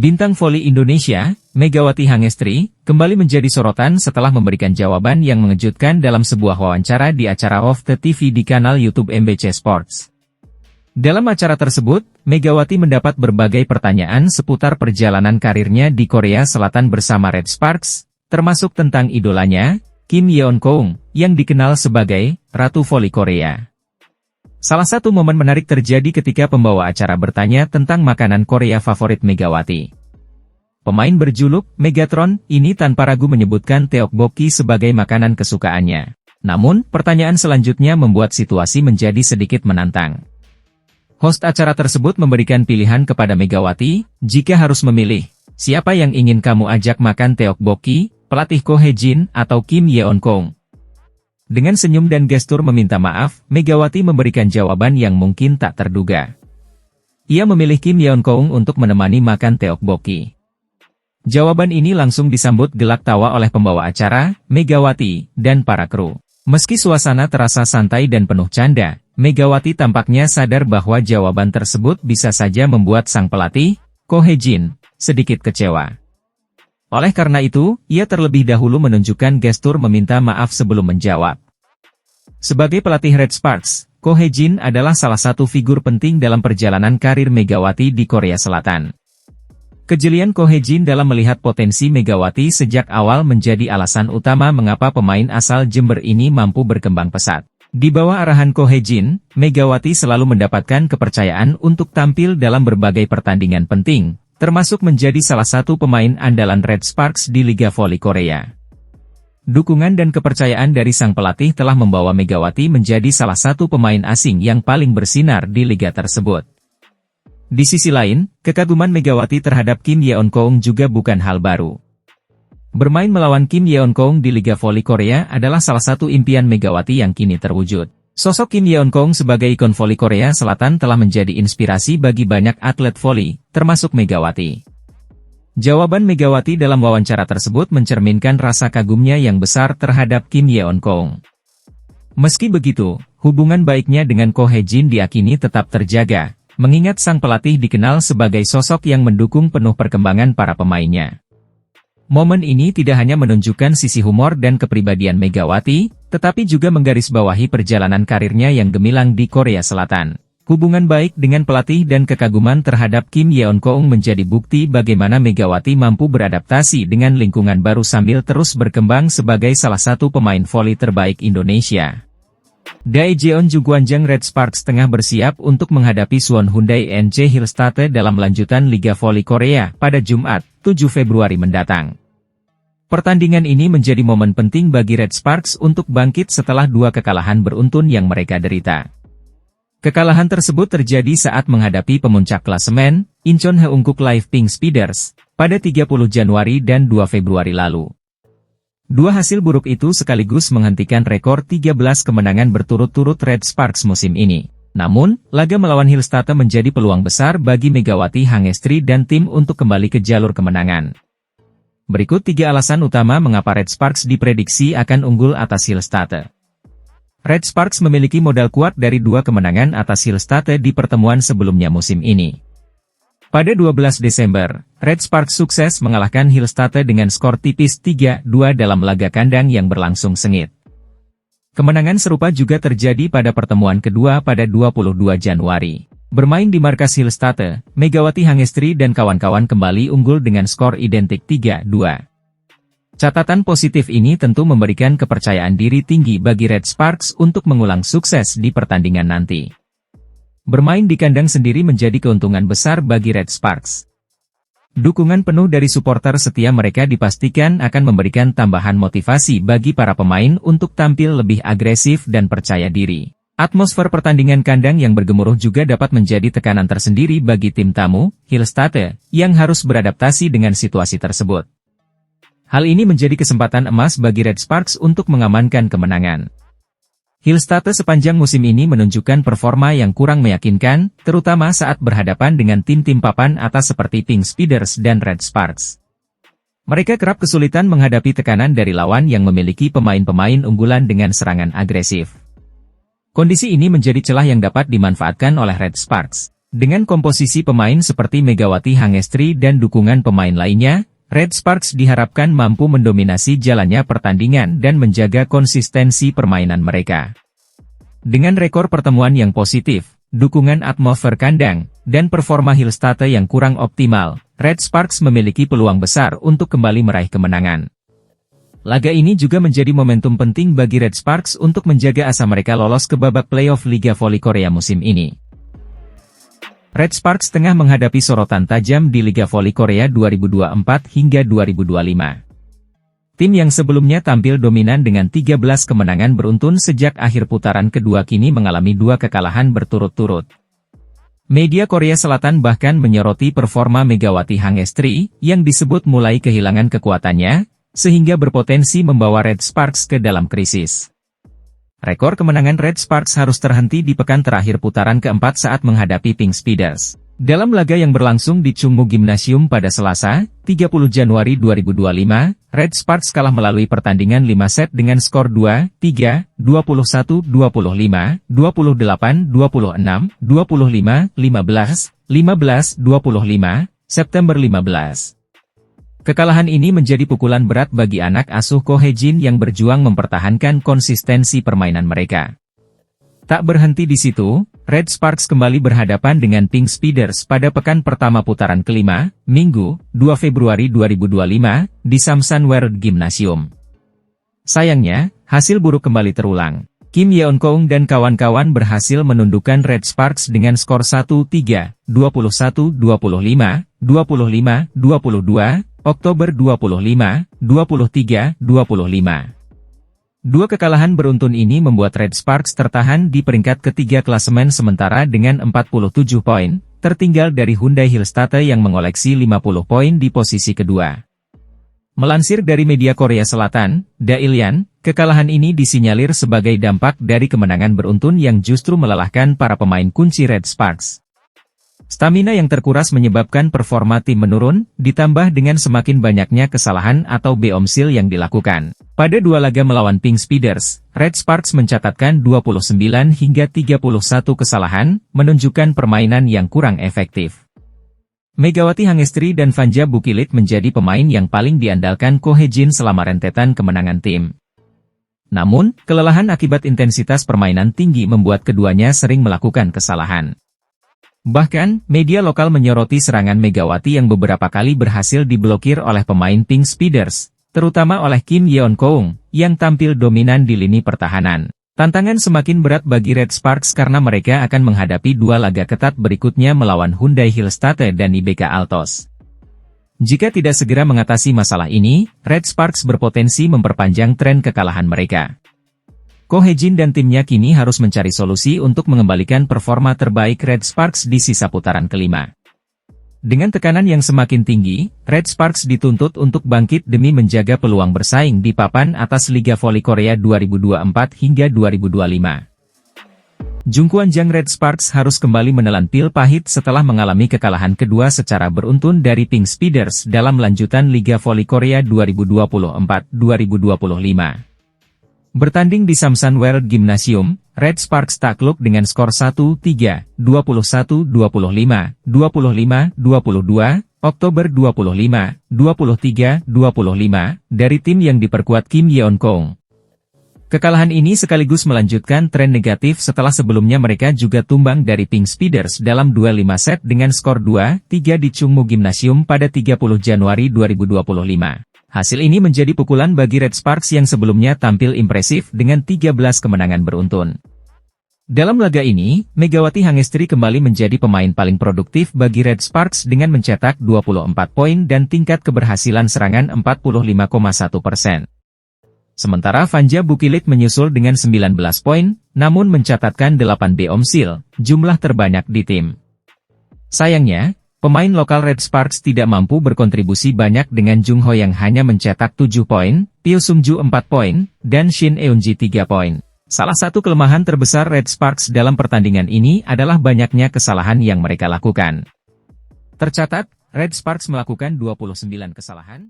Bintang voli Indonesia, Megawati Hangestri, kembali menjadi sorotan setelah memberikan jawaban yang mengejutkan dalam sebuah wawancara di acara Off the TV di kanal YouTube MBC Sports. Dalam acara tersebut, Megawati mendapat berbagai pertanyaan seputar perjalanan karirnya di Korea Selatan bersama Red Sparks, termasuk tentang idolanya, Kim Yeon-keung, yang dikenal sebagai Ratu Voli Korea. Salah satu momen menarik terjadi ketika pembawa acara bertanya tentang makanan Korea favorit Megawati. Pemain berjuluk Megatron ini tanpa ragu menyebutkan tteokbokki sebagai makanan kesukaannya. Namun, pertanyaan selanjutnya membuat situasi menjadi sedikit menantang. Host acara tersebut memberikan pilihan kepada Megawati, jika harus memilih, siapa yang ingin kamu ajak makan tteokbokki, pelatih Ko Hae-jin atau Kim Yeon-keung? Dengan senyum dan gestur meminta maaf, Megawati memberikan jawaban yang mungkin tak terduga. Ia memilih Kim Yeon-keung untuk menemani makan tteokbokki. Jawaban ini langsung disambut gelak tawa oleh pembawa acara, Megawati, dan para kru. Meski suasana terasa santai dan penuh canda, Megawati tampaknya sadar bahwa jawaban tersebut bisa saja membuat sang pelatih, Ko Hae-jin, sedikit kecewa. Oleh karena itu, ia terlebih dahulu menunjukkan gestur meminta maaf sebelum menjawab. Sebagai pelatih Red Sparks, Ko Hae-jin adalah salah satu figur penting dalam perjalanan karir Megawati di Korea Selatan. Kejelian Ko Hae-jin dalam melihat potensi Megawati sejak awal menjadi alasan utama mengapa pemain asal Jember ini mampu berkembang pesat. Di bawah arahan Ko Hae-jin, Megawati selalu mendapatkan kepercayaan untuk tampil dalam berbagai pertandingan penting, termasuk menjadi salah satu pemain andalan Red Sparks di Liga Voli Korea. Dukungan dan kepercayaan dari sang pelatih telah membawa Megawati menjadi salah satu pemain asing yang paling bersinar di liga tersebut. Di sisi lain, kekaguman Megawati terhadap Kim Yeon-keung juga bukan hal baru. Bermain melawan Kim Yeon-keung di Liga Voli Korea adalah salah satu impian Megawati yang kini terwujud. Sosok Kim Yeon-keung sebagai ikon voli Korea Selatan telah menjadi inspirasi bagi banyak atlet voli, termasuk Megawati. Jawaban Megawati dalam wawancara tersebut mencerminkan rasa kagumnya yang besar terhadap Kim Yeon-keung. Meski begitu, hubungan baiknya dengan Ko Hae-jin diakini tetap terjaga, mengingat sang pelatih dikenal sebagai sosok yang mendukung penuh perkembangan para pemainnya. Momen ini tidak hanya menunjukkan sisi humor dan kepribadian Megawati, tetapi juga menggarisbawahi perjalanan karirnya yang gemilang di Korea Selatan. Hubungan baik dengan pelatih dan kekaguman terhadap Kim Yeon-keung menjadi bukti bagaimana Megawati mampu beradaptasi dengan lingkungan baru sambil terus berkembang sebagai salah satu pemain voli terbaik Indonesia. Daejeon Jugwonjang Red Sparks tengah bersiap untuk menghadapi Suwon Hyundai NC Hillstate dalam lanjutan Liga Voli Korea pada Jumat, 7 Februari mendatang. Pertandingan ini menjadi momen penting bagi Red Sparks untuk bangkit setelah dua kekalahan beruntun yang mereka derita. Kekalahan tersebut terjadi saat menghadapi pemuncak klasemen, Incheon Haeunkook Live Pink Speeders, pada 30 Januari dan 2 Februari lalu. Dua hasil buruk itu sekaligus menghentikan rekor 13 kemenangan berturut-turut Red Sparks musim ini. Namun, laga melawan Hillstate menjadi peluang besar bagi Megawati Hangestri dan tim untuk kembali ke jalur kemenangan. Berikut 3 alasan utama mengapa Red Sparks diprediksi akan unggul atas Hillstate. Red Sparks memiliki modal kuat dari 2 kemenangan atas Hillstate di pertemuan sebelumnya musim ini. Pada 12 Desember, Red Sparks sukses mengalahkan Hillstate dengan skor tipis 3-2 dalam laga kandang yang berlangsung sengit. Kemenangan serupa juga terjadi pada pertemuan kedua pada 22 Januari. Bermain di markas Hillstate, Megawati Hangestri dan kawan-kawan kembali unggul dengan skor identik 3-2. Catatan positif ini tentu memberikan kepercayaan diri tinggi bagi Red Sparks untuk mengulang sukses di pertandingan nanti. Bermain di kandang sendiri menjadi keuntungan besar bagi Red Sparks. Dukungan penuh dari supporter setia mereka dipastikan akan memberikan tambahan motivasi bagi para pemain untuk tampil lebih agresif dan percaya diri. Atmosfer pertandingan kandang yang bergemuruh juga dapat menjadi tekanan tersendiri bagi tim tamu, Hillstate, yang harus beradaptasi dengan situasi tersebut. Hal ini menjadi kesempatan emas bagi Red Sparks untuk mengamankan kemenangan. Hillstate sepanjang musim ini menunjukkan performa yang kurang meyakinkan, terutama saat berhadapan dengan tim-tim papan atas seperti Pink Speeders dan Red Sparks. Mereka kerap kesulitan menghadapi tekanan dari lawan yang memiliki pemain-pemain unggulan dengan serangan agresif. Kondisi ini menjadi celah yang dapat dimanfaatkan oleh Red Sparks. Dengan komposisi pemain seperti Megawati Hangestri dan dukungan pemain lainnya, Red Sparks diharapkan mampu mendominasi jalannya pertandingan dan menjaga konsistensi permainan mereka. Dengan rekor pertemuan yang positif, dukungan atmosfer kandang, dan performa Hillstate yang kurang optimal, Red Sparks memiliki peluang besar untuk kembali meraih kemenangan. Laga ini juga menjadi momentum penting bagi Red Sparks untuk menjaga asa mereka lolos ke babak playoff Liga Voli Korea musim ini. Red Sparks tengah menghadapi sorotan tajam di Liga Voli Korea 2024 hingga 2025. Tim yang sebelumnya tampil dominan dengan 13 kemenangan beruntun sejak akhir putaran kedua kini mengalami 2 kekalahan berturut-turut. Media Korea Selatan bahkan menyoroti performa Megawati Hangestri, yang disebut mulai kehilangan kekuatannya, sehingga berpotensi membawa Red Sparks ke dalam krisis. Rekor kemenangan Red Sparks harus terhenti di pekan terakhir putaran keempat saat menghadapi Pink Speeders. Dalam laga yang berlangsung di Chungmu Gymnasium pada Selasa, 30 Januari 2025, Red Sparks kalah melalui pertandingan 5 set dengan skor 2-3, 21-25, 28-26, 25-15, 15-25, September 15. Kekalahan ini menjadi pukulan berat bagi anak asuh Ko Hye-jin yang berjuang mempertahankan konsistensi permainan mereka. Tak berhenti di situ, Red Sparks kembali berhadapan dengan Pink Speeders pada pekan pertama putaran kelima, Minggu, 2 Februari 2025, di Samsan World Gymnasium. Sayangnya, hasil buruk kembali terulang. Kim Yeon-keung dan kawan-kawan berhasil menundukkan Red Sparks dengan skor 1-3, 21-25, 25-22, Oktober 25, 23, 25. Dua kekalahan beruntun ini membuat Red Sparks tertahan di peringkat ketiga klasemen sementara dengan 47 poin, tertinggal dari Hyundai Hillstate yang mengoleksi 50 poin di posisi kedua. Melansir dari media Korea Selatan, Dailian, kekalahan ini disinyalir sebagai dampak dari kemenangan beruntun yang justru melelahkan para pemain kunci Red Sparks. Stamina yang terkuras menyebabkan performa tim menurun, ditambah dengan semakin banyaknya kesalahan atau beomsil yang dilakukan. Pada dua laga melawan Pink Speeders, Red Sparks mencatatkan 29 hingga 31 kesalahan, menunjukkan permainan yang kurang efektif. Megawati Hangestri dan Vanja Bukilit menjadi pemain yang paling diandalkan Ko Hye-jin selama rentetan kemenangan tim. Namun, kelelahan akibat intensitas permainan tinggi membuat keduanya sering melakukan kesalahan. Bahkan, media lokal menyoroti serangan Megawati yang beberapa kali berhasil diblokir oleh pemain Pink Speeders, terutama oleh Kim Yeon-keung, yang tampil dominan di lini pertahanan. Tantangan semakin berat bagi Red Sparks karena mereka akan menghadapi dua laga ketat berikutnya melawan Hyundai Hillstate dan IBK Altos. Jika tidak segera mengatasi masalah ini, Red Sparks berpotensi memperpanjang tren kekalahan mereka. Ko Hye-jin dan timnya kini harus mencari solusi untuk mengembalikan performa terbaik Red Sparks di sisa putaran kelima. Dengan tekanan yang semakin tinggi, Red Sparks dituntut untuk bangkit demi menjaga peluang bersaing di papan atas Liga Voli Korea 2024 hingga 2025. Jungkwon Jang Red Sparks harus kembali menelan pil pahit setelah mengalami kekalahan kedua secara beruntun dari Pink Speeders dalam lanjutan Liga Voli Korea 2024-2025. Bertanding di Samsan World Gymnasium, Red Sparks takluk dengan skor 1-3, 21-25, 25-22, Oktober 25, 23-25, dari tim yang diperkuat Kim Yeon-keung. Kekalahan ini sekaligus melanjutkan tren negatif setelah sebelumnya mereka juga tumbang dari Pink Speeders dalam duel 5 set dengan skor 2-3 di Chungmu Gymnasium pada 30 Januari 2025. Hasil ini menjadi pukulan bagi Red Sparks yang sebelumnya tampil impresif dengan 13 kemenangan beruntun. Dalam laga ini, Megawati Hangestri kembali menjadi pemain paling produktif bagi Red Sparks dengan mencetak 24 poin dan tingkat keberhasilan serangan 45,1%. Sementara Vanja Bukilit menyusul dengan 19 poin, namun mencatatkan 8 beomsil, jumlah terbanyak di tim. Sayangnya, pemain lokal Red Sparks tidak mampu berkontribusi banyak dengan Jung Ho yang hanya mencetak 7 poin, Pyo Sung-ju 4 poin, dan Shin Eun-ji 3 poin. Salah satu kelemahan terbesar Red Sparks dalam pertandingan ini adalah banyaknya kesalahan yang mereka lakukan. Tercatat, Red Sparks melakukan 29 kesalahan.